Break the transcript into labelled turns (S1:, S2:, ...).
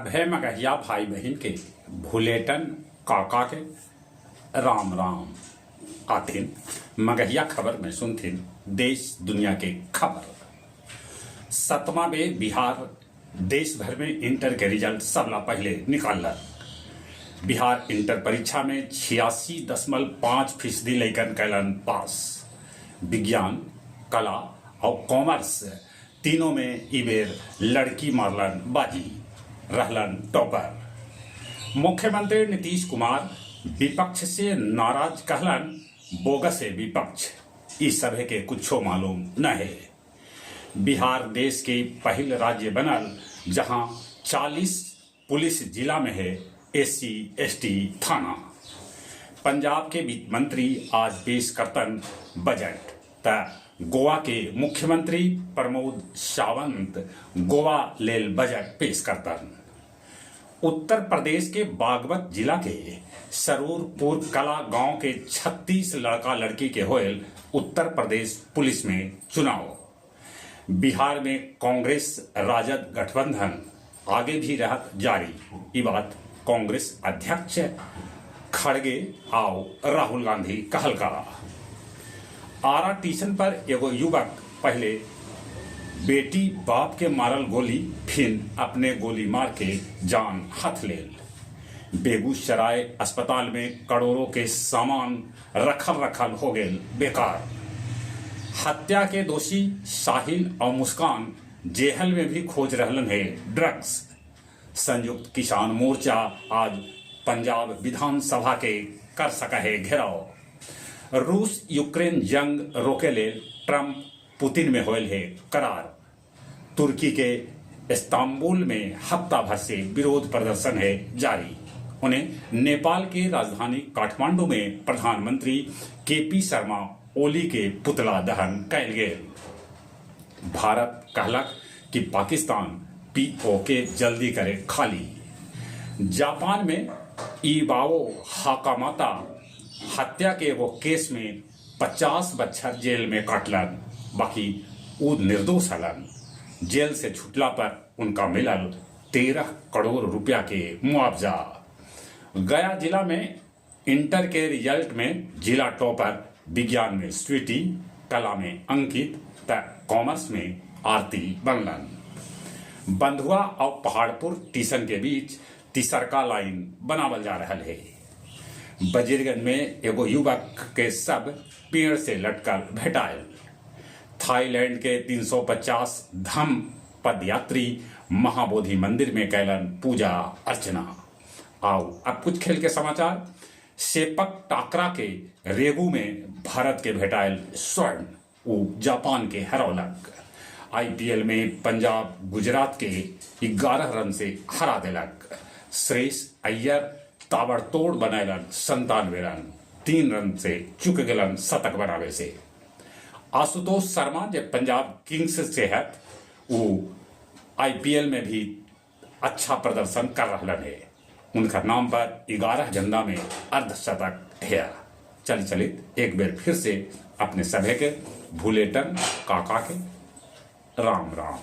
S1: सभे मगहिया भाई बहन के भूलेटन काका के राम राम आथिन। मगहिया खबर में सुनथिन देश दुनिया के खबर। 7वां में बिहार देश भर में इंटर के रिजल्ट सबला पहले निकाल। बिहार इंटर परीक्षा में 86.5% लैकन कैलन पास। विज्ञान, कला और कॉमर्स तीनों में ई बेर लड़की मारलन बाजी, रहलन टॉपर। मुख्यमंत्री नीतीश कुमार विपक्ष से नाराज कहलन, बोगस है विपक्ष, इस सभे के कुछो मालूम न है। बिहार देश के पहल राज्य बनल जहां 40 पुलिस जिला में है SC ST थाना। पंजाब के वित्त मंत्री आज पेश करतन बजट। गोवा के मुख्यमंत्री प्रमोद सावंत गोवा लेल बजट पेश करतन। उत्तर प्रदेश के बागपत जिला के सरूरपुर कला गांव के 36 लड़का लड़की के होयल उत्तर प्रदेश पुलिस में चुनाव। बिहार में कांग्रेस राजद गठबंधन आगे भी रहत जारी। ये बात कांग्रेस अध्यक्ष खड़गे आओ राहुल गांधी कहलका। आरा स्टेशन पर एगो युवक पहले बेटी बाप के मारल गोली, फिर अपने गोली मार के जान हथ लेल। बेगूसराय अस्पताल में करोड़ों के सामान रखल हो गेल बेकार। हत्या के दोषी साहिल और मुस्कान जेहल में भी खोज रहलन है ड्रग्स। संयुक्त किसान मोर्चा आज पंजाब विधानसभा के कर सका है घेराव। रूस यूक्रेन जंग रोके ले ट्रंप पुतिन में होयल है करार। तुर्की के इस्तांबुल में हफ्ता भर से विरोध प्रदर्शन है जारी। उन्हें नेपाल की राजधानी काठमांडू में प्रधानमंत्री KP शर्मा ओली के पुतला दहन कैल गेल। भारत कहलक कि पाकिस्तान POK जल्दी करे खाली। जापान में इवाओ हाकामाता हत्या के वो केस में 50 बच्चर जेल में काटलन, बाकी वो निर्दोष हलन। जेल से छुटला पर उनका मिलल 13 करोड़ रुपया के मुआवजा। गया जिला में इंटर के रिजल्ट में जिला टॉपर विज्ञान में स्वीटी, कला में अंकित, कॉमर्स में आरती बनलन। बंधुआ और पहाड़पुर स्टेशन के बीच तीसरका लाइन बनावल जा रहा है। बजीरगंज में एगो युवक के सब पेड़ से लटकल भेटायल। थाईलैंड के 350 धम पदयात्री महाबोधि मंदिर में कैलन पूजा अर्चना। आओ अब कुछ खेल के समाचार। सेपक टाकरा के रेगू में भारत के भेटायल स्वर्ण, वो जापान के हरौलक। IPL में पंजाब गुजरात के 11 रन से हरा दिलक। श्रेयस अय्यर ताबड़तोड़ बनैलन 97 रन, 3 रन से चुक गलन शतक बनावे से। आशुतोष शर्मा जो पंजाब किंग्स से है वो IPL में भी अच्छा प्रदर्शन कर रहा है। उनका नाम पर 11 झंडा में अर्धशतक है। चलित एक बार फिर से अपने सभे के भूलेटन काका के राम राम।